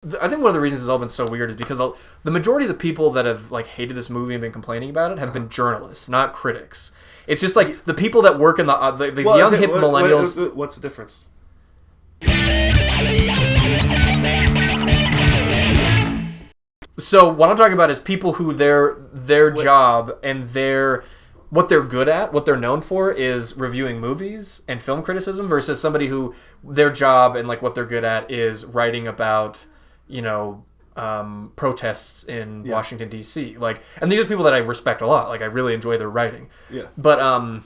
I think one of the reasons it's all been so weird is because the majority of the people that have like hated this movie and been complaining about it have been journalists, not critics. It's just like the people that work in the young hip millennials. What's the difference? So what I'm talking about is people who their job and what they're good at, what they're known for is reviewing movies and film criticism versus somebody who their job and like what they're good at is writing about, protests in Washington D.C. Like, and these are people that I respect a lot. Like, I really enjoy their writing. Yeah. But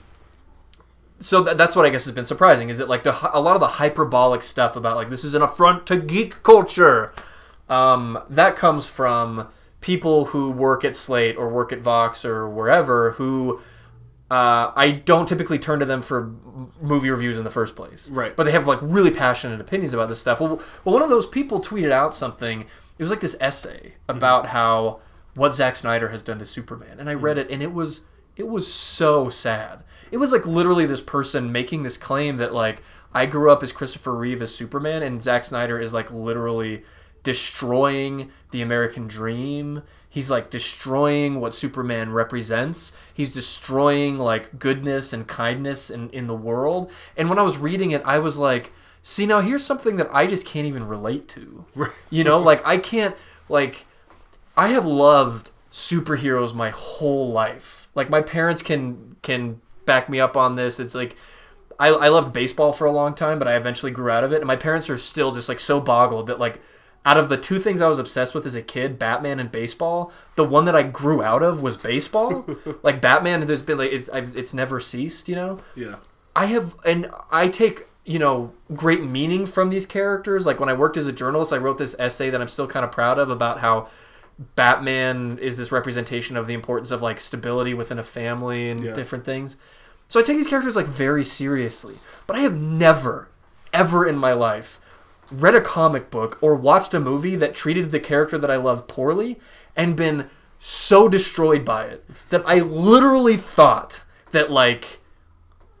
so that's what I guess has been surprising is that like a lot of the hyperbolic stuff about like this is an affront to geek culture, that comes from people who work at Slate or work at Vox or wherever who. I don't typically turn to them for movie reviews in the first place. Right. But they have like really passionate opinions about this stuff. Well, one of those people tweeted out something. It was like this essay about how what Zack Snyder has done to Superman. And I read it and it was so sad. It was like literally this person making this claim that like I grew up as Christopher Reeve as Superman and Zack Snyder is like literally destroying the American dream. He's like destroying what Superman represents. He's destroying like goodness and kindness in the world. And when I was reading it, I was like, see, now here's something that I just can't even relate to. Like I can't, like, I have loved superheroes my whole life. Like my parents can back me up on this. It's like, I loved baseball for a long time, but I eventually grew out of it. And my parents are still just like so boggled that like, out of the two things I was obsessed with as a kid, Batman and baseball, the one that I grew out of was baseball. Like Batman, there's been like it's never ceased, Yeah. I take great meaning from these characters. Like when I worked as a journalist, I wrote this essay that I'm still kind of proud of about how Batman is this representation of the importance of like stability within a family and different things. So I take these characters like very seriously, but I have never, ever in my life read a comic book or watched a movie that treated the character that I love poorly and been so destroyed by it that I literally thought that like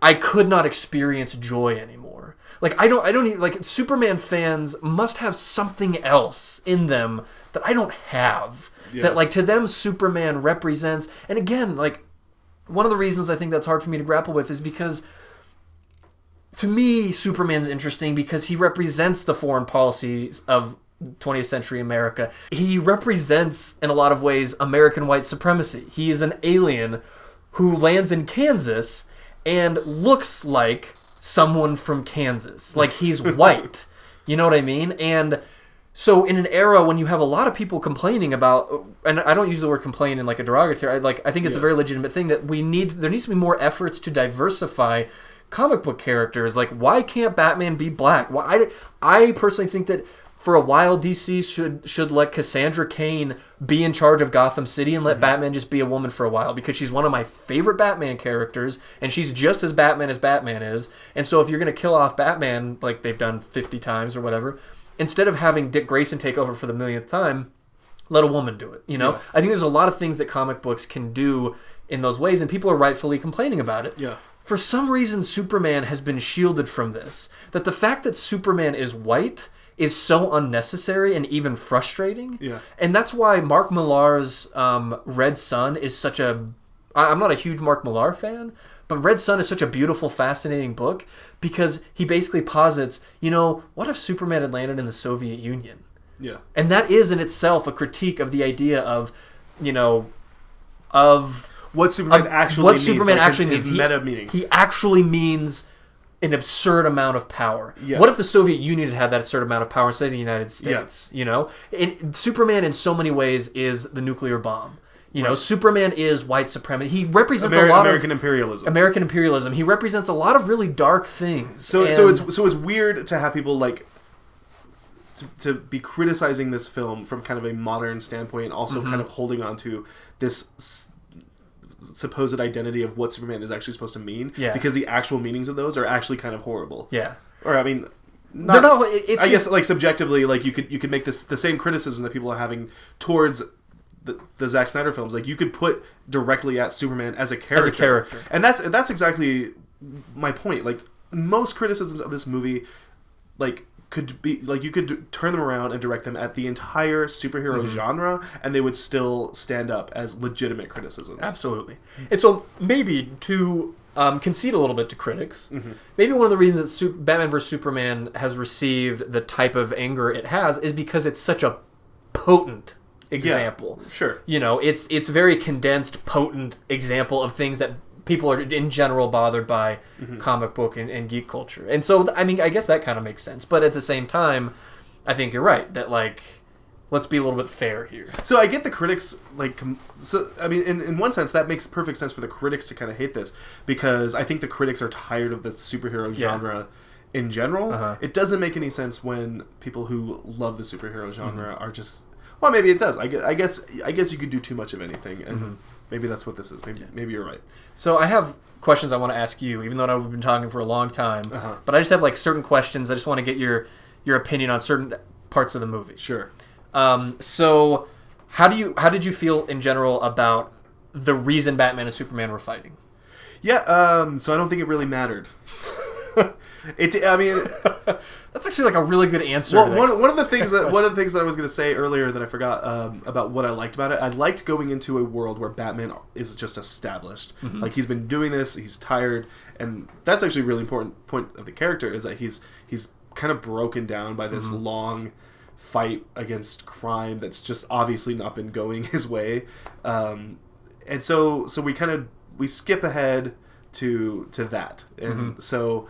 I could not experience joy anymore. Like I don't even, like Superman fans must have something else in them that I don't have. Yeah. That like to them Superman represents, and again, like one of the reasons I think that's hard for me to grapple with is because to me, Superman's interesting because he represents the foreign policies of 20th century America. He represents, in a lot of ways, American white supremacy. He is an alien who lands in Kansas and looks like someone from Kansas. Like, he's white. You know what I mean? And so in an era when you have a lot of people complaining about, and I don't use the word complain in like a derogatory, I think it's a very legitimate thing that there needs to be more efforts to diversify comic book characters. Like, why can't Batman be black? I personally think that for a while DC should let Cassandra Cain be in charge of Gotham City and let Batman just be a woman for a while, because she's one of my favorite Batman characters and she's just as Batman is. And so if you're going to kill off Batman like they've done 50 times or whatever, instead of having Dick Grayson take over for the millionth time, let a woman do it. I think there's a lot of things that comic books can do in those ways, and people are rightfully complaining about it. For some reason, Superman has been shielded from this. That the fact that Superman is white is so unnecessary and even frustrating. And that's why Mark Millar's Red Son is such a... I'm not a huge Mark Millar fan, but Red Son is such a beautiful, fascinating book because he basically posits, what if Superman had landed in the Soviet Union? And that is in itself a critique of the idea of, what Superman actually means. Meta meaning. He actually means an absurd amount of power. What if the Soviet Union had that absurd amount of power instead of the United States? Superman in so many ways is the nuclear bomb. Superman is white supremacy. He represents a lot of American imperialism. He represents a lot of really dark things. So it's weird to have people like to be criticizing this film from kind of a modern standpoint, and also kind of holding on to this supposed identity of what Superman is actually supposed to mean, because the actual meanings of those are actually kind of horrible. Or I mean, I guess like subjectively, like you could make this the same criticism that people are having towards the Zack Snyder films. Like you could put directly at Superman as a character, and that's exactly my point. Like most criticisms of this movie, like could be like you could turn them around and direct them at the entire superhero genre, and they would still stand up as legitimate criticisms. Absolutely. And so maybe to concede a little bit to critics, maybe one of the reasons that Batman vs Superman has received the type of anger it has is because it's such a potent example. Yeah, sure. You know, it's very condensed, potent example of things that people are in general bothered by comic book and geek culture. And so, I mean, I guess that kind of makes sense. But at the same time, I think you're right that, like, let's be a little bit fair here. So I get the critics, like, so I mean, in one sense, that makes perfect sense for the critics to kind of hate this, because I think the critics are tired of the superhero genre in general. It doesn't make any sense when people who love the superhero genre are just, well, maybe it does. I guess you could do too much of anything, and maybe that's what this is. Maybe you're right. So I have questions I want to ask you, even though I've been talking for a long time. But I just have like certain questions. I just want to get your opinion on certain parts of the movie. Sure. So how did you feel in general about the reason Batman and Superman were fighting? Yeah. So I don't think it really mattered. I mean, that's actually like a really good answer. Well, one of the things that I was going to say earlier that I forgot about what I liked about it, I liked going into a world where Batman is just established. Like, he's been doing this, he's tired, and that's actually a really important point of the character, is that he's kind of broken down by this long fight against crime that's just obviously not been going his way, and so we skip ahead to that, and so.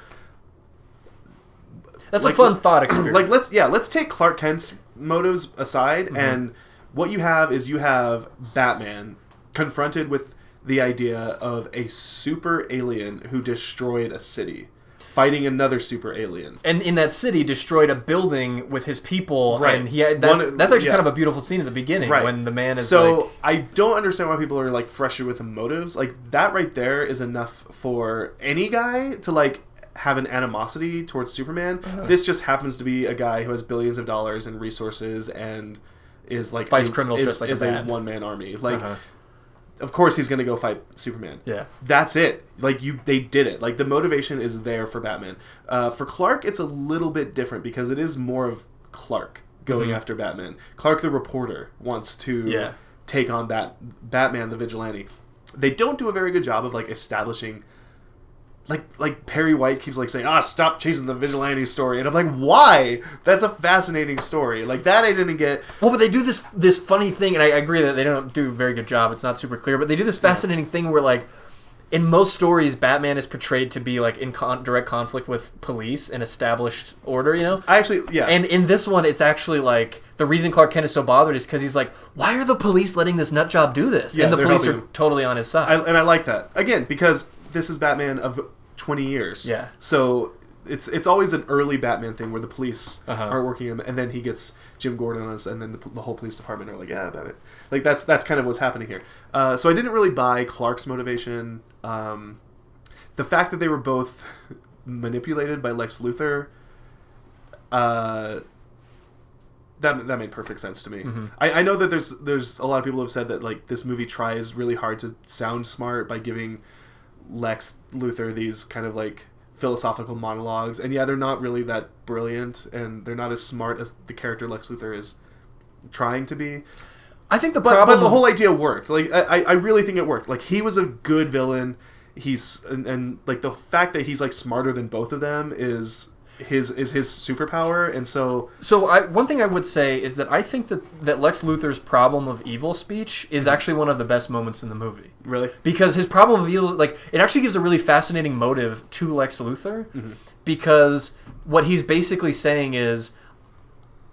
That's like, a fun thought experiment. Like, let's take Clark Kent's motives aside, and what you have Batman confronted with the idea of a super alien who destroyed a city, fighting another super alien, and in that city destroyed a building with his people. Right. And that's actually kind of a beautiful scene at the beginning, when the man is so I don't understand why people are like frustrated with the motives. Like, that right there is enough for any guy to like have an animosity towards Superman. This just happens to be a guy who has billions of dollars and resources and is like fights criminals just like a one-man army. Like, of course he's going to go fight Superman. Yeah, that's it. Like, they did it. Like, the motivation is there for Batman. For Clark, it's a little bit different because it is more of Clark going after Batman. Clark the reporter wants to take on Batman the vigilante. They don't do a very good job of like establishing. Like Perry White keeps like saying, stop chasing the vigilante story, and I'm like, why? That's a fascinating story. Like, that I didn't get. Well, but they do this funny thing, and I agree that they don't do a very good job. It's not super clear, but they do this fascinating thing where, like, in most stories, Batman is portrayed to be like in direct conflict with police and established order. You know, And in this one, it's actually like the reason Clark Kent is so bothered is because he's like, why are the police letting this nut job do this? And the police are totally on his side. And I like that again because this is Batman of 20 years. Yeah. So it's always an early Batman thing where the police aren't working him, and then he gets Jim Gordon on us, and then the whole police department are like, yeah, Batman. Like, that's kind of what's happening here. So I didn't really buy Clark's motivation. The fact that they were both manipulated by Lex Luthor, that made perfect sense to me. I know that there's a lot of people who have said that like this movie tries really hard to sound smart by giving Lex Luthor these kind of like philosophical monologues, and they're not really that brilliant, and they're not as smart as the character Lex Luthor is trying to be. I think but the whole idea worked. Like, I really think it worked. Like, he was a good villain. He's and like the fact that he's like smarter than both of them is his superpower, and so one thing I would say is that I think that Lex Luthor's problem of evil speech is actually one of the best moments in the movie. Really? Because his problem of evil, like, it actually gives a really fascinating motive to Lex Luthor, because what he's basically saying is,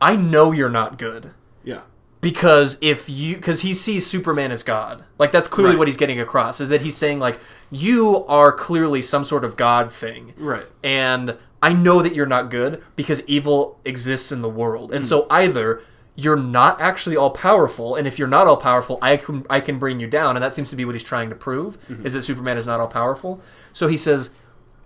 I know you're not good. Yeah. Because he sees Superman as God. Like, that's clearly what he's getting across, is that he's saying, like, you are clearly some sort of God thing. Right. And I know that you're not good because evil exists in the world. And so either you're not actually all-powerful, and if you're not all-powerful, I can bring you down. And that seems to be what he's trying to prove, is that Superman is not all-powerful. So he says,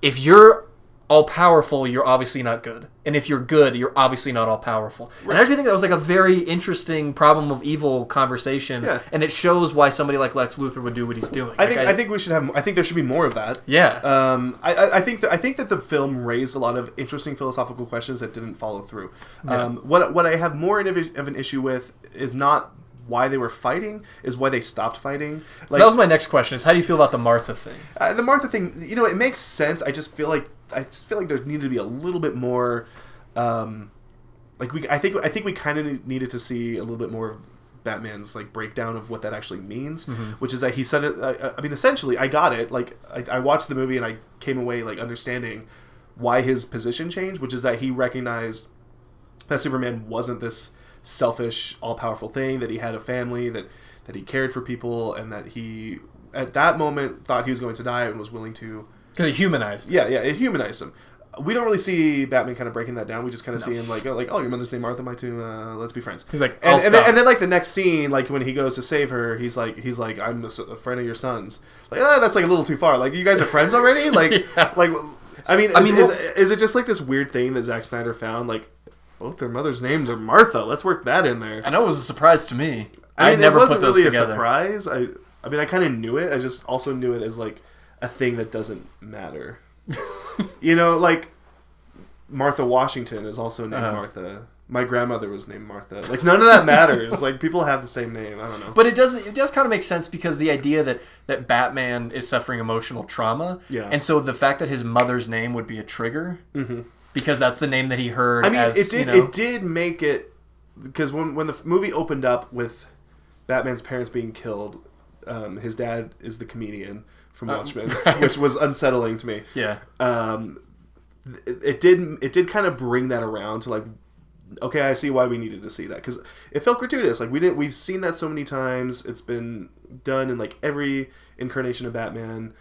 if you're all-powerful, you're obviously not good. And if you're good, you're obviously not all-powerful. Right. And I actually think that was like a very interesting problem of evil conversation. Yeah. And it shows why somebody like Lex Luthor would do what he's doing. I think we should have. I think there should be more of that. Yeah. I think that the film raised a lot of interesting philosophical questions that didn't follow through. Yeah. What I have more of an issue with is not why they were fighting, is why they stopped fighting. Like, so that was my next question, is how do you feel about the Martha thing? The Martha thing, it makes sense. I just feel like there needed to be a little bit more I think we kind of needed to see a little bit more of Batman's like breakdown of what that actually means, which is that he said it. I mean, essentially, I got it. Like, I watched the movie and I came away like understanding why his position changed, which is that he recognized that Superman wasn't this selfish, all-powerful thing, that he had a family, that he cared for people, and that he at that moment thought he was going to die and was willing to, because it humanized. Yeah, it humanized him. We don't really see Batman kind of breaking that down. We just kind of see him like, oh, your mother's named Martha, mine too. Let's be friends. He's like, and then like the next scene, like when he goes to save her, he's like, I'm a friend of your son's. Like, that's like a little too far. Like, you guys are friends already? Like, yeah. Like, I mean, is it just like this weird thing that Zack Snyder found? Like, both their mother's names are Martha. Let's work that in there. I know it was a surprise to me. I mean, never put those really together. A surprise. I mean, I kind of knew it. I just also knew it as like a thing that doesn't matter. Like Martha Washington is also named Martha. My grandmother was named Martha. Like, none of that matters. Like, people have the same name. I don't know. But it does kind of make sense, because the idea that Batman is suffering emotional trauma, and so the fact that his mother's name would be a trigger. Mm-hmm. Because that's the name that he heard. I mean, it did make it, because when the movie opened up with Batman's parents being killed, his dad is the comedian from Watchmen, which was unsettling to me. Yeah. It did kind of bring that around to like, okay, I see why we needed to see that, because it felt gratuitous. Like, we've seen that so many times. It's been done in like every incarnation of Batman,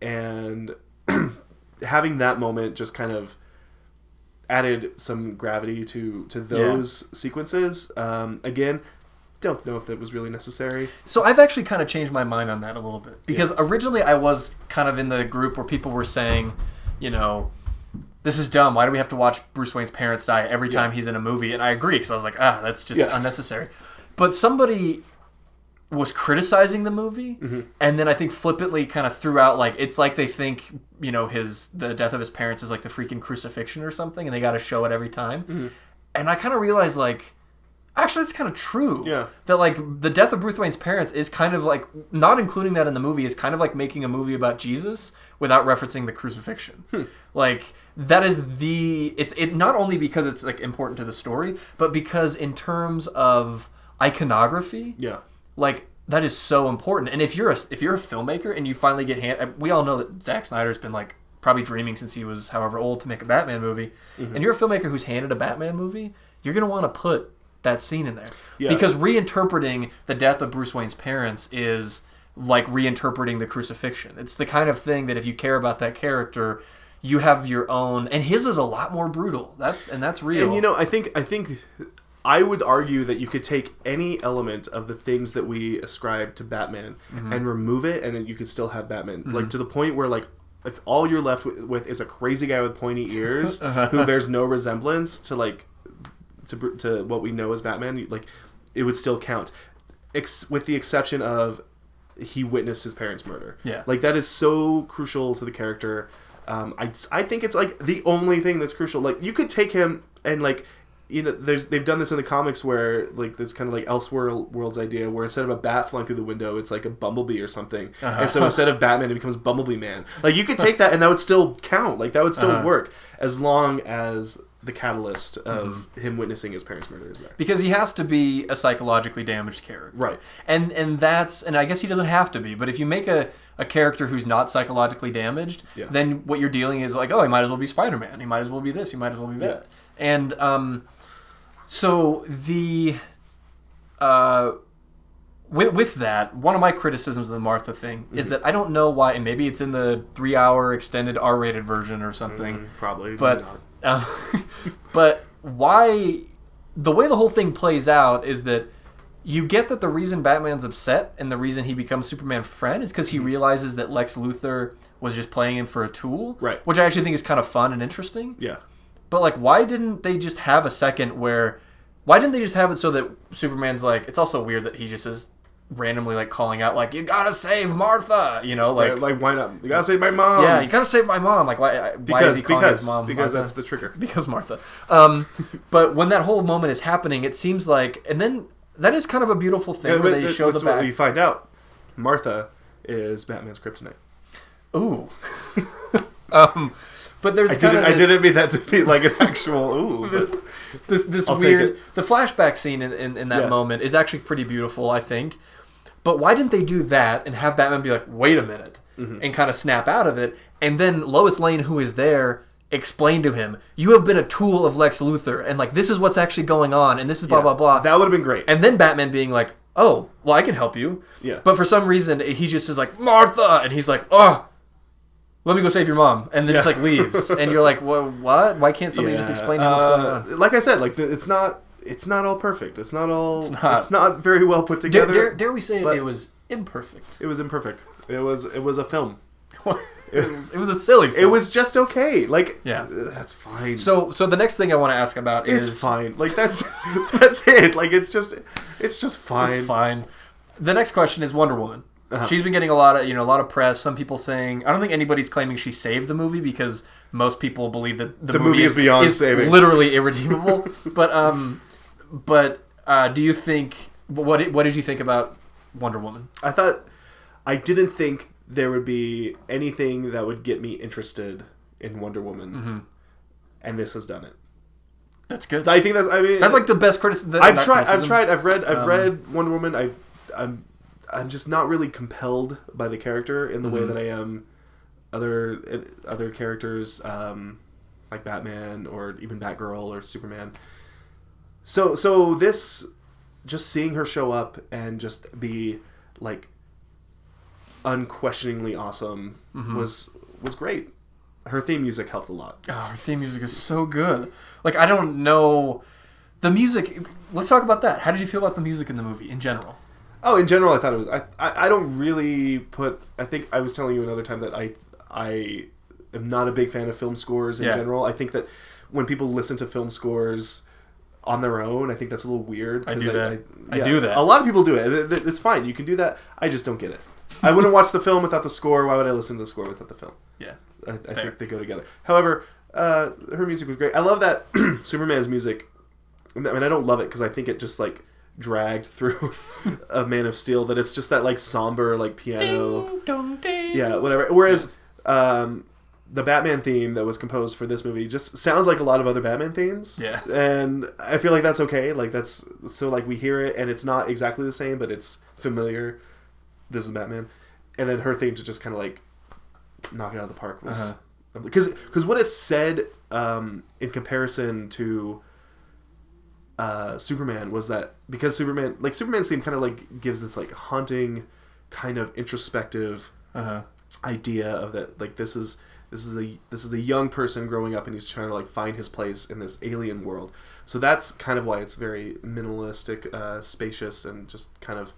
and having that moment just kind of added some gravity to those sequences. Again, don't know if that was really necessary. So I've actually kind of changed my mind on that a little bit, because originally I was kind of in the group where people were saying, this is dumb. Why do we have to watch Bruce Wayne's parents die every time he's in a movie? And I agree, because I was like, that's just unnecessary. But somebody was criticizing the movie, and then I think flippantly kind of threw out, like, it's like they think, the death of his parents is like the freaking crucifixion or something, and they got to show it every time. And I kind of realized, like, actually, it's kind of true. Yeah. That, like, the death of Bruce Wayne's parents is kind of like, not including that in the movie, is kind of like making a movie about Jesus without referencing the crucifixion. Like, that is it not only because it's, like, important to the story, but because in terms of iconography, like, that is so important. And if you're a filmmaker and you finally get we all know that Zack Snyder's been, like, probably dreaming since he was however old to make a Batman movie. And you're a filmmaker who's handed a Batman movie, you're going to want to put that scene in there. Because reinterpreting the death of Bruce Wayne's parents is like reinterpreting the crucifixion. It's the kind of thing that if you care about that character, you have your own, and his is a lot more brutal. That's real. And I think I would argue that you could take any element of the things that we ascribe to Batman and remove it, and then you could still have Batman. Like, to the point where, like, if all you're left with is a crazy guy with pointy ears who bears no resemblance to, like, to what we know as Batman, like, it would still count, with the exception of he witnessed his parents' murder. Like, that is so crucial to the character. I think it's like the only thing that's crucial. Like, you could take him and, like, they've done this in the comics where, like, this kind of like Elseworlds idea where instead of a bat flying through the window, it's like a bumblebee or something. And so instead of Batman, it becomes Bumblebee Man. Like, you could take that and that would still count. Like, that would still work as long as the catalyst of him witnessing his parents' murder is there. Because he has to be a psychologically damaged character. Right. And I guess he doesn't have to be, but if you make a character who's not psychologically damaged, then what you're dealing is like, oh, he might as well be Spider-Man. He might as well be this. He might as well be that. And so the with that, one of my criticisms of the Martha thing is that I don't know why, and maybe it's in the 3-hour extended R-rated version or something. Probably, but but why the way the whole thing plays out is that you get that the reason Batman's upset and the reason he becomes Superman's friend is because he realizes that Lex Luthor was just playing him for a tool. Right. Which I actually think is kind of fun and interesting. Yeah. But, like, why didn't they just have a second where... Why didn't they just have it so that Superman's like... It's also weird that he just is randomly, like, calling out, like, you gotta save Martha! You know, like... Like, why not? You gotta save my mom! Yeah, you gotta save my mom! Like, why is he calling his mom Because Martha? that's the trigger. Because Martha. But when that whole moment is happening, it seems like... And then... That is kind of a beautiful thing where they show the back. What you find out. Martha is Batman's kryptonite. Ooh. But there's I didn't mean that to be like an actual ooh. this I'll weird... The flashback scene in that moment is actually pretty beautiful, I think. But why didn't they do that and have Batman be like, wait a minute, and kind of snap out of it, and then Lois Lane, who is there, explain to him, you have been a tool of Lex Luthor, and like this is what's actually going on, and this is blah blah blah. That would have been great. And then Batman being like, oh, well, I can help you. Yeah. But for some reason, he just is like, Martha, and he's like, oh, let me go save your mom, and then just like leaves, and you're like, well, what? Why can't somebody just explain to him what's going on? Like I said, like it's not all perfect. It's not very well put together. Dare we say it was imperfect? It was imperfect. It was a film. It was a silly film. It was just okay. Like, yeah, that's fine. So the next thing I want to ask about is... It's fine. Like, that's it. Like, it's just fine. It's fine. The next question is Wonder Woman. She's been getting a lot of press. Some people saying... I don't think anybody's claiming she saved the movie because most people believe that the movie is beyond saving. Literally irredeemable. But do you think... What did you think about Wonder Woman? I didn't think there would be anything that would get me interested in Wonder Woman, and this has done it. That's good. I think that's like the best criticism. I've read Wonder Woman. I'm just not really compelled by the character in the way that I am other characters, like Batman or even Batgirl or Superman. So this, just seeing her show up and just be like unquestioningly awesome was great. Her theme music helped a lot. Oh, her theme music is so good. Like, I don't know the music. Let's talk about that. How did you feel about the music in the movie in general? Oh, in general, I thought it was. I don't really put. I think I was telling you another time that I am not a big fan of film scores in general. I think that when people listen to film scores on their own, I think that's a little weird. I do that. A lot of people do it. It's fine. You can do that. I just don't get it. I wouldn't watch the film without the score. Why would I listen to the score without the film? Yeah. I think they go together. However, her music was great. I love that Superman's music. I mean, I don't love it because I think it just like dragged through a Man of Steel. That it's just that like somber like piano. Ding, dong, ding. Yeah, whatever. Whereas the Batman theme that was composed for this movie just sounds like a lot of other Batman themes. Yeah. And I feel like that's okay. Like that's so like we hear it and it's not exactly the same, but it's familiar. This is Batman. And then her theme to just kind of like knock it out of the park was because what it said in comparison to Superman was that because Superman's theme kind of like gives this like haunting kind of introspective idea of that like this is a young person growing up and he's trying to like find his place in this alien world. So that's kind of why it's very minimalistic, spacious, and just kind of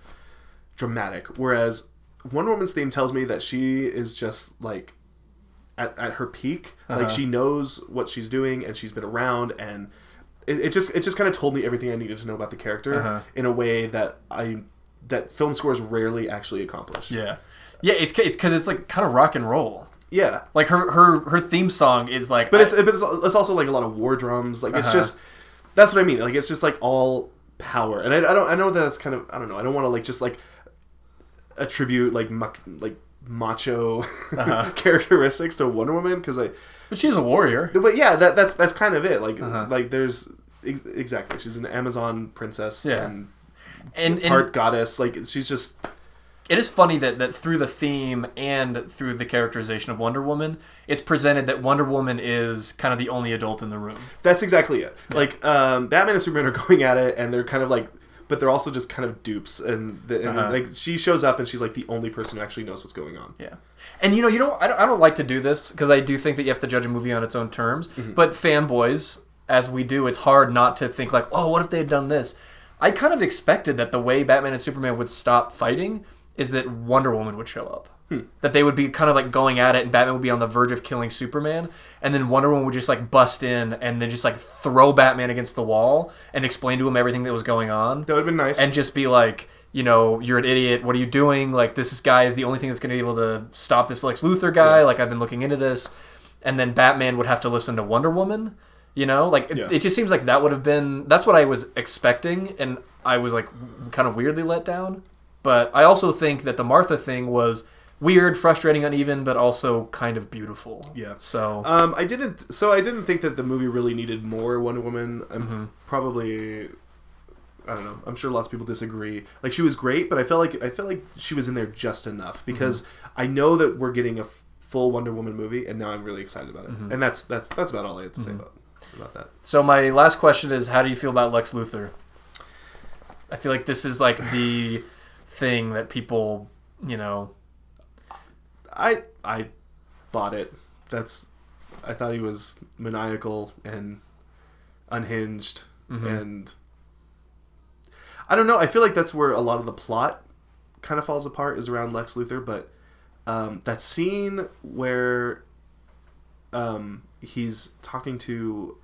dramatic. Whereas Wonder Woman's theme tells me that she is just like at her peak. Like she knows what she's doing and she's been around, and it just kind of told me everything I needed to know about the character in a way that film scores rarely actually accomplish. Yeah. Yeah, it's because it's like kind of rock and roll. Yeah, like her theme song is like, but it's also like a lot of war drums. Like it's just that's what I mean. Like it's just like all power, and I know that's kind of I don't know. I don't want to like just like attribute like macho characteristics to Wonder Woman because but she's a warrior. But yeah, that's kind of it. Like like there's exactly she's an Amazon princess and part goddess. Like she's just. It is funny that through the theme and through the characterization of Wonder Woman, it's presented that Wonder Woman is kind of the only adult in the room. That's exactly it. Yeah. Like, Batman and Superman are going at it, and they're kind of like... But they're also just kind of dupes. And like she shows up, and she's like the only person who actually knows what's going on. Yeah. And, I don't like to do this, because I do think that you have to judge a movie on its own terms. But fanboys, as we do, it's hard not to think like, oh, what if they had done this? I kind of expected that the way Batman and Superman would stop fighting is that Wonder Woman would show up. That they would be kind of like going at it, and Batman would be on the verge of killing Superman, and then Wonder Woman would just like bust in and then just like throw Batman against the wall and explain to him everything that was going on. That would have been nice. And just be like, you know, you're an idiot. What are you doing? Like, this guy is the only thing that's going to be able to stop this Lex Luthor guy. Yeah. Like, I've been looking into this. And then Batman would have to listen to Wonder Woman. You know, like it just seems like that would have been. That's what I was expecting, and I was like kind of weirdly let down. But I also think that the Martha thing was weird, frustrating, uneven, but also kind of beautiful. Yeah. So I didn't think that the movie really needed more Wonder Woman. Probably, I don't know. I'm sure lots of people disagree. Like, she was great, but I felt like she was in there just enough because I know that we're getting a full Wonder Woman movie, and now I'm really excited about it. And that's about all I had to say about that. So my last question is, how do you feel about Lex Luthor? I feel like this is like the thing that people, you know. I bought it. I thought he was maniacal and unhinged, and I don't know. I feel like that's where a lot of the plot kind of falls apart, is around Lex Luthor. But that scene where he's talking to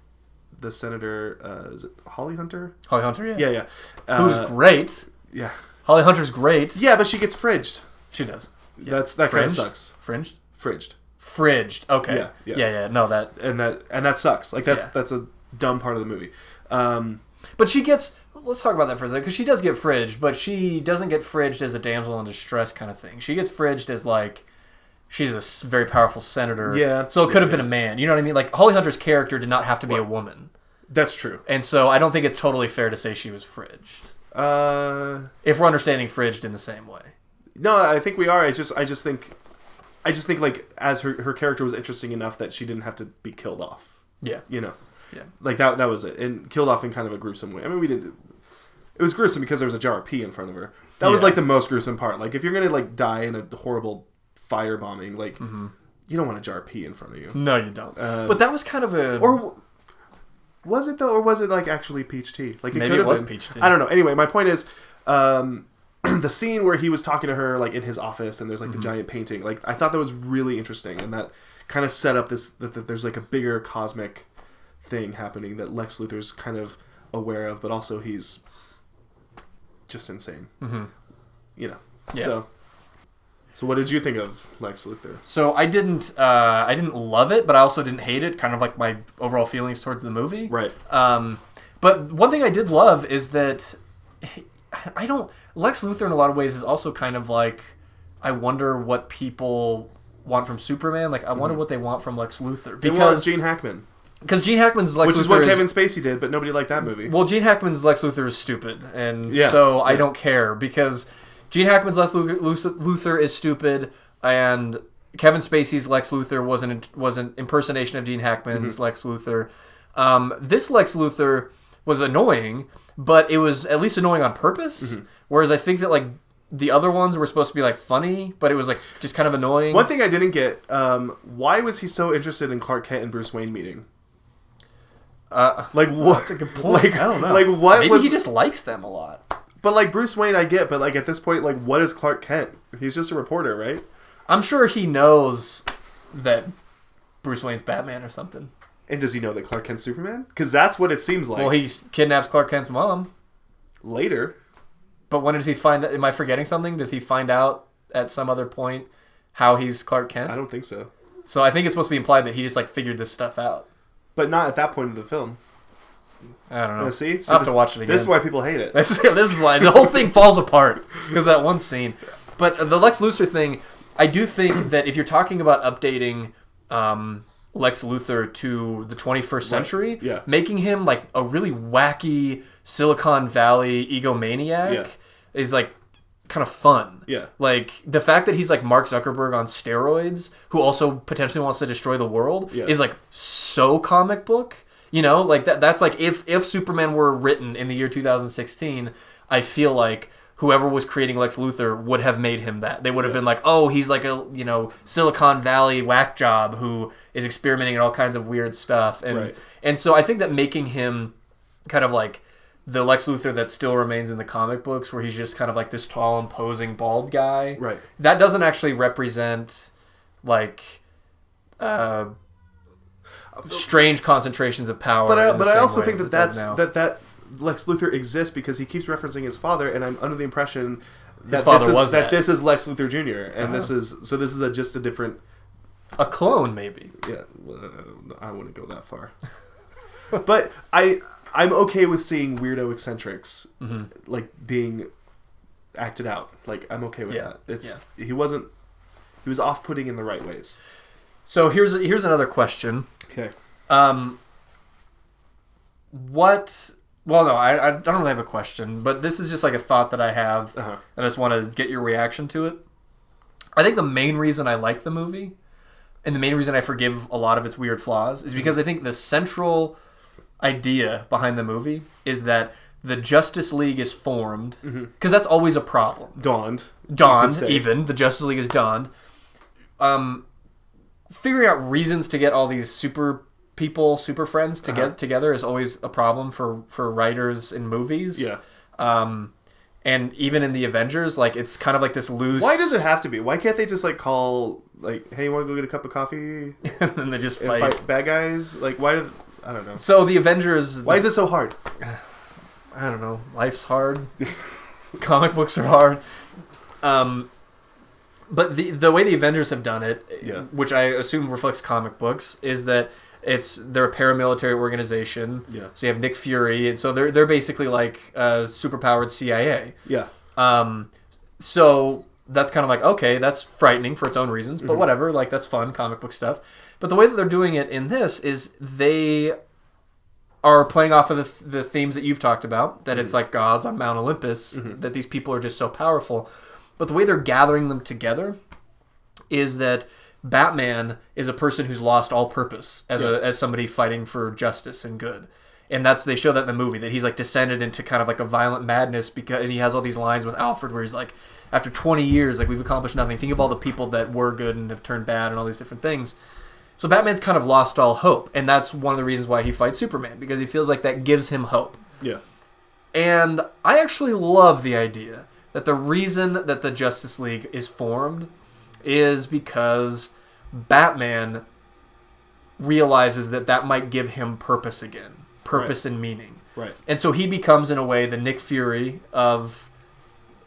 the senator, is it Holly Hunter? Holly Hunter, yeah. Yeah, yeah. Who's great. Yeah. Holly Hunter's great. Yeah, but she gets fridged. She does. Yeah. That kind of sucks. Fringed? Fridged. Fridged. Okay. Yeah. No, that and that sucks. Like, that's a dumb part of the movie. But she gets. Let's talk about that for a second, because she does get fridged, but she doesn't get fridged as a damsel in distress kind of thing. She gets fridged as like she's a very powerful senator. Yeah. So it could have been a man. You know what I mean? Like, Holly Hunter's character did not have to be a woman. That's true. And so I don't think it's totally fair to say she was fridged. If we're understanding fridged in the same way. No, I think we are. I just think like, as her character was interesting enough that she didn't have to be killed off. Yeah. You know. Yeah. Like, that was it. And killed off in kind of a gruesome way. I mean, it was gruesome because there was a jar of pee in front of her. That was like the most gruesome part. Like, if you're gonna like die in a horrible fire bombing, like you don't want a jar of pee in front of you. No, you don't. But that was kind of a. Or was it though? Or was it like actually peach tea? Like, maybe it was peach tea. I don't know. Anyway, my point is, the scene where he was talking to her like in his office, and there's like the giant painting. Like, I thought that was really interesting, and that kind of set up this that there's like a bigger cosmic thing happening that Lex Luthor's kind of aware of, but also he's just insane. You know. Yeah. So what did you think of Lex Luthor? So I didn't love it, but I also didn't hate it. Kind of like my overall feelings towards the movie. Right. But one thing I did love is that Lex Luthor in a lot of ways is also kind of like, I wonder what people want from Superman. Like, I wonder what they want from Lex Luthor, They want Gene Hackman. Because Gene Hackman's Lex Luthor, which is what Kevin Spacey did, but nobody liked that movie. Well, Gene Hackman's Lex Luthor is stupid, and so I don't care, because Gene Hackman's Lex Luthor is stupid, and Kevin Spacey's Lex Luthor was an impersonation of Gene Hackman's Lex Luthor. This Lex Luthor was annoying, but it was at least annoying on purpose. Whereas I think that like the other ones were supposed to be like funny, but it was like just kind of annoying. One thing I didn't get: why was he so interested in Clark Kent and Bruce Wayne meeting? Like, what? That's a good point. Like, I don't know. Like, what? Maybe he just likes them a lot. But like, Bruce Wayne, I get. But like, at this point, like, what is Clark Kent? He's just a reporter, right? I'm sure he knows that Bruce Wayne's Batman or something. And does he know that Clark Kent's Superman? Because that's what it seems like. Well, he kidnaps Clark Kent's mom. Later. But when does he find... Am I forgetting something? Does he find out at some other point how he's Clark Kent? I don't think so. So I think it's supposed to be implied that he just like figured this stuff out. But not at that point in the film. I don't know. See? I'll have to watch it again. This is why people hate it. This is why the whole thing falls apart. Because that one scene. But the Lex Luthor thing, I do think that if you're talking about updating Lex Luthor to the 21st century, Yeah. making him like a really wacky Silicon Valley egomaniac is like kind of fun. Yeah. Like the fact that he's like Mark Zuckerberg on steroids, who also potentially wants to destroy the world, is like so comic book. You know, like that's like if Superman were written in the year 2016, I feel like whoever was creating Lex Luthor would have made him that. They would have been like, oh, he's like a, you know, Silicon Valley whack job who is experimenting in all kinds of weird stuff. And so I think that making him kind of like the Lex Luthor that still remains in the comic books, where he's just kind of like this tall, imposing, bald guy. Right. That doesn't actually represent like strange concentrations of power. But I also think that Lex Luthor exists because he keeps referencing his father, and I'm under the impression that this is Lex Luthor Jr. and this is just a different, a clone maybe. Yeah, I wouldn't go that far. But I'm okay with seeing weirdo eccentrics like being acted out. Like, I'm okay with that. He was off-putting in the right ways. So here's another question. Okay. Well, no, I don't really have a question, but this is just like a thought that I have. I just want to get your reaction to it. I think the main reason I like the movie, and the main reason I forgive a lot of its weird flaws, is because I think the central idea behind the movie is that the Justice League is formed, because that's always a problem. Dawned, even. The Justice League is dawned. Figuring out reasons to get all these super friends to get together is always a problem for writers in movies. Yeah. And even in the Avengers, like, it's kind of like this loose... Why does it have to be? Why can't they just, like, call, like, hey, you want to go get a cup of coffee? And they just fight bad guys? Like, why I don't know. So the Avengers... Why is it so hard? I don't know. Life's hard. Comic books are hard. But the way the Avengers have done it, which I assume reflects comic books, is that they're a paramilitary organization. Yeah. So you have Nick Fury, and so they're basically like a superpowered CIA. Yeah. So that's kind of like, okay, that's frightening for its own reasons, but whatever, like, that's fun comic book stuff. But the way that they're doing it in this is they are playing off of the themes that you've talked about, that it's like gods on Mount Olympus, that these people are just so powerful. But the way they're gathering them together is that Batman is a person who's lost all purpose as somebody fighting for justice and good. And they show that in the movie, that he's like descended into kind of like a violent madness, and he has all these lines with Alfred where he's like, after 20 years, like, we've accomplished nothing. Think of all the people that were good and have turned bad and all these different things. So Batman's kind of lost all hope, and that's one of the reasons why he fights Superman, because he feels like that gives him hope. Yeah. And I actually love the idea that the reason that the Justice League is formed is because Batman realizes that might give him purpose again. Purpose and meaning. Right. And so he becomes, in a way, the Nick Fury of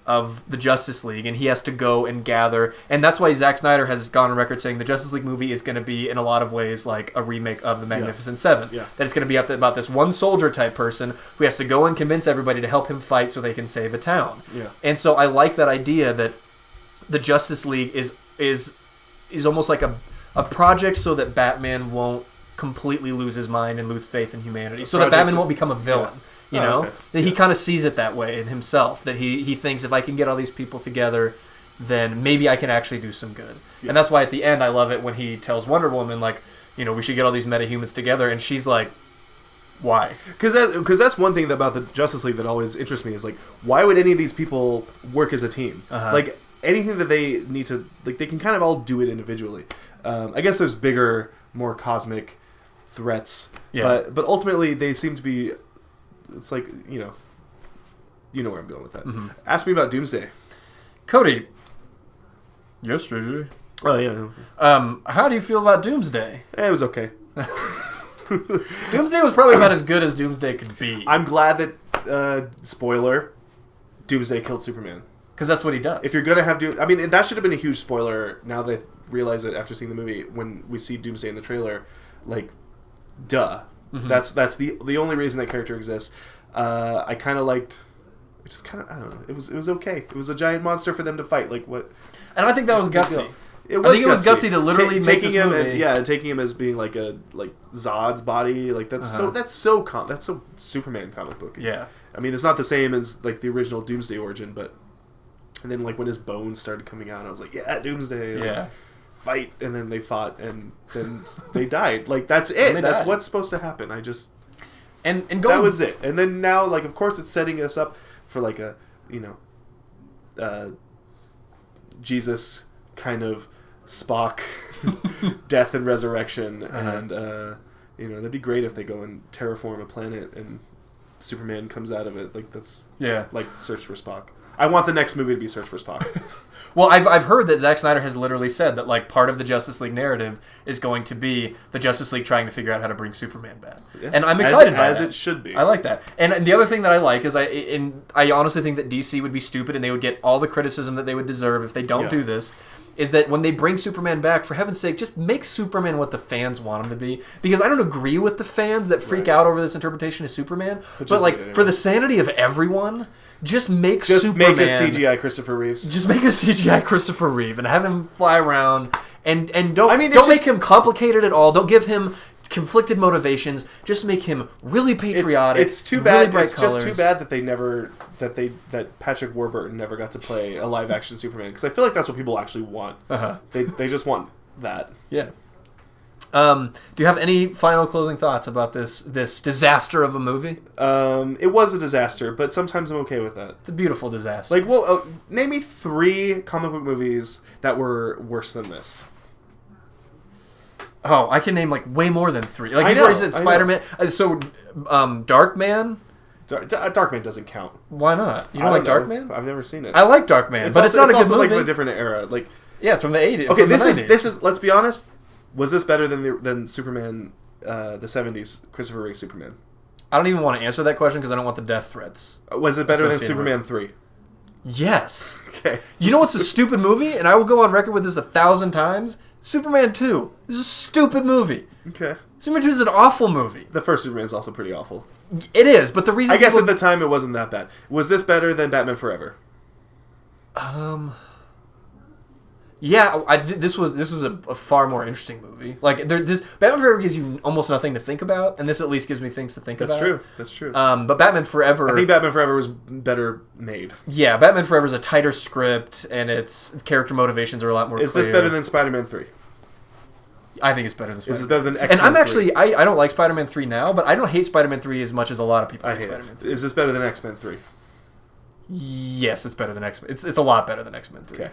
the Justice League, and he has to go and gather. And that's why Zack Snyder has gone on record saying the Justice League movie is going to be, in a lot of ways, like a remake of The Magnificent Seven. Yeah. That it's going to be about this one soldier type person who has to go and convince everybody to help him fight so they can save a town. Yeah. And so I like that idea that the Justice League is almost like a project so that Batman won't completely lose his mind and lose faith in humanity. So that Batman won't become a villain. Yeah. You know? That he kind of sees it that way in himself. That he thinks, if I can get all these people together, then maybe I can actually do some good. Yeah. And that's why at the end I love it when he tells Wonder Woman, like, you know, we should get all these metahumans together, and she's like, why? Because that's one thing about the Justice League that always interests me, is like, why would any of these people work as a team? Like, anything that they need to, like, they can kind of all do it individually. I guess there's bigger, more cosmic threats, but ultimately they seem to be, it's like, you know where I'm going with that. Ask me about Doomsday. Cody. Yes, JJ. Oh, yeah. How do you feel about Doomsday? It was okay. Doomsday was probably about as good as Doomsday could be. I'm glad that, spoiler, Doomsday killed Superman. Because that's what he does. If you're going to have I mean, that should have been a huge spoiler now that I realize it after seeing the movie. When we see Doomsday in the trailer, like, duh. That's the only reason that character exists. I kind of liked... It just kind of... I don't know. It was okay. It was a giant monster for them to fight. Like, what... And I think that was gutsy. It was gutsy to literally make this movie. Taking him as being like Zod's body. Like, that's so Superman comic book. Yeah. I mean, it's not the same as, like, the original Doomsday origin, but... And then, like, when his bones started coming out, I was like, yeah, Doomsday. Like, yeah. Fight. And then they fought, and then they died. Like, that's it. That's what's supposed to happen. I just... And that was it. And then now, like, of course, it's setting us up for, like, a, Jesus kind of Spock death and resurrection. And, that'd be great if they go and terraform a planet and Superman comes out of it. Like that's Yeah. like Search for Spock. I want the next movie to be Search for Spock. Well, I've heard that Zack Snyder has literally said that like part of the Justice League narrative is going to be the Justice League trying to figure out how to bring Superman back, and I'm excited by as that. it should be. I like that. And the other thing that I like is I honestly think that DC would be stupid and they would get all the criticism that they would deserve if they don't do this. Is that when they bring Superman back, for heaven's sake, just make Superman what the fans want him to be. Because I don't agree with the fans that freak out over this interpretation of Superman. But like, anyway. for the sanity of everyone, just make Just Superman... make a CGI Christopher Reeves. Just make a CGI Christopher Reeve and have him fly around. And don't, I mean, don't make just- him complicated at all. Don't give him conflicted motivations. Just make him really patriotic. It's too really bad. bright It's colors. just too bad that that Patrick Warburton never got to play a live action Superman, because I feel like that's what people actually want. Uh-huh. They just want that. Yeah. Do you have any final closing thoughts about this disaster of a movie? It was a disaster, but sometimes I'm okay with that. It's a beautiful disaster. Like, well, name me 3 comic book movies that were worse than this. Oh, I can name like way more than 3. Like I you've know, already said I know. Spider-Man. So, Darkman. Darkman doesn't count. Why not? You don't I like don't know. Darkman? I've never seen it. I like Darkman, but it's not a good also movie. like from a different era. Like, yeah, it's from the 80s. okay, from the this 90s. is. Let's be honest. Was this better than Superman, the '70s Christopher Reeve Superman? I don't even want to answer that question because I don't want the death threats. Was it better than Associated Superman 3? Yes. Okay. You know what's a stupid movie? And I will go on record with this 1,000 times. Superman 2. This is a stupid movie. Okay. Superman 2 is an awful movie. The first Superman is also pretty awful. It is, but the reason I guess people... at the time it wasn't that bad. Was this better than Batman Forever? Yeah, this was a far more interesting movie. Like this Batman Forever gives you almost nothing to think about, and this at least gives me things to think That's about. true. That's true. But Batman Forever, I think Batman Forever was better made. yeah, Batman Forever is a tighter script, and its character motivations are a lot more. Is clear. this better than Spider-Man 3? I think it's better than Spider-Man. Is this better than X-Men And I'm 3? actually I don't like Spider-Man 3 now, but I don't hate Spider-Man 3 as much as a lot of people I hate hate Spider-Man it. 3. Is this better than X-Men 3? Yes, it's better than X-Men. It's a lot better than X-Men 3. Okay.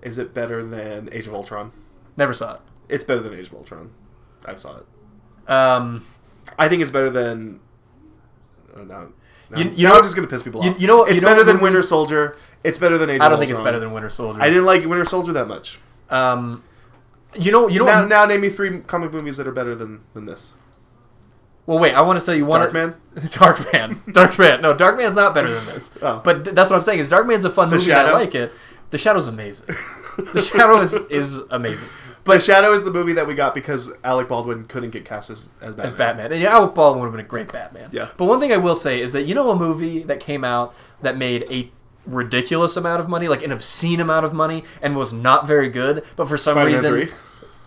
Is it better than Age of Ultron? Never saw it. It's better than Age of Ultron. I saw it. Um, I think it's better than... Oh, no. You Now know- I'm just going to piss people off. you know- It's you know better what than movie- Winter Soldier. It's better than Age of I Ultron. don't think it's better than Winter Soldier. I didn't like Winter Soldier that much. You know. Now name me 3 comic movies that are better than this. Well, wait. I want to say you want Darkman? Darkman. No, Darkman's not better than this. Oh. But that's what I'm saying. Is Darkman's a fun movie? And I Shadow? like it. The Shadow's amazing. The Shadow is amazing. But The Shadow is the movie that we got because Alec Baldwin couldn't get cast as Batman. As Batman. And Alec Baldwin would have been a great Batman. Yeah. But one thing I will say is that you know a movie that came out that made a ridiculous amount of money, like an obscene amount of money, and was not very good, but for some Spider-Man reason...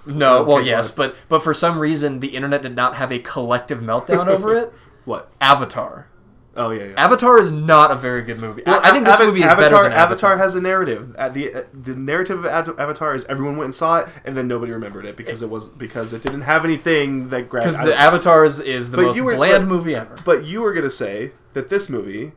3? No, Okay, well, yes, go but for some reason the internet did not have a collective meltdown over it. What? Avatar. Oh, yeah. Avatar is not a very good movie. Well, I think this movie is better than Avatar. Avatar has a narrative. The narrative of Avatar is everyone went and saw it, and then nobody remembered it because it didn't have anything that grabbed. Because the Avatar is the But most you were- bland but- movie ever. But you were gonna say that this movie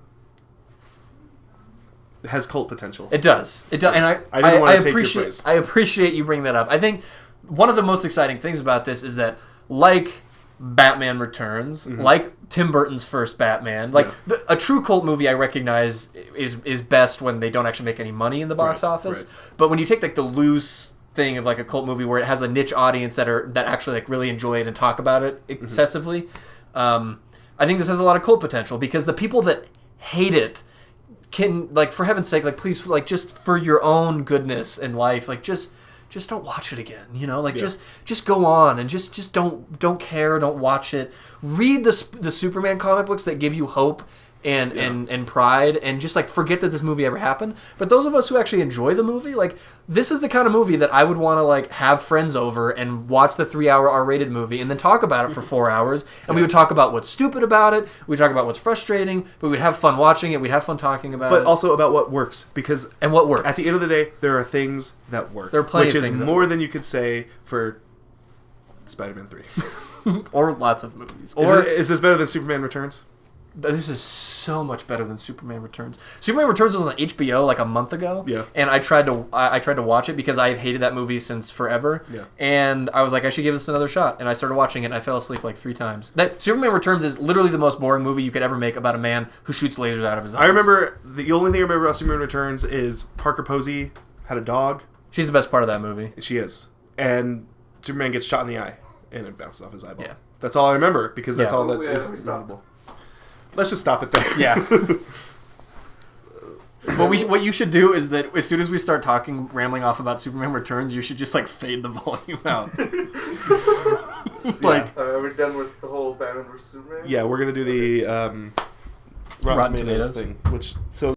has cult potential. It does. It does, and I didn't want to take your appreciate. praise. I appreciate you bringing that up. I think one of the most exciting things about this is that, like Batman Returns, like Tim Burton's first Batman, like Yeah. a true cult movie, I recognize is best when they don't actually make any money in the box Right, office. right. But when you take like the loose thing of like a cult movie where it has a niche audience that actually like really enjoy it and talk about it excessively, I think this has a lot of cult potential because the people that hate it can, like, for heaven's sake, like, please, like, just for your own goodness in life, like, just don't watch it again, you know, like, Yeah. just go on and just don't care, don't watch it. Read the Superman comic books that give you hope and pride, and just like forget that this movie ever happened. But those of us who actually enjoy the movie, like, this is the kind of movie that I would want to like have friends over and watch the 3-hour R-rated movie and then talk about it for 4 hours, and we would talk about what's stupid about it, we'd talk about what's frustrating, but we'd have fun watching it, we'd have fun talking about it. But also about what works, because And what works. at the end of the day, there are things that work. There are plenty which of is things that more than you could say for Spider-Man 3. Or lots of movies. Is this better than Superman Returns? this is so much better than Superman Returns. Superman Returns was on HBO like a month ago. Yeah. And I tried to watch it because I've hated that movie since forever. Yeah. And I was like, I should give this another shot. And I started watching it and I fell asleep like 3 times. Superman Returns is literally the most boring movie you could ever make about a man who shoots lasers out of his eyes. I remember, the only thing I remember about Superman Returns is Parker Posey had a dog. She's the best part of that movie. She is. And Superman gets shot in the eye, and it bounces off his eyeball. Yeah. That's all I remember, because that's Yeah. all that Yeah, is let me stop. notable. Let's just stop it there. Yeah. What you should do is that as soon as we start talking, rambling off about Superman Returns, you should just like fade the volume out. Like, Are we done with the whole Batman vs Superman? Yeah, we're going to do the Rotten Tomatoes Tomatoes. thing. Which, so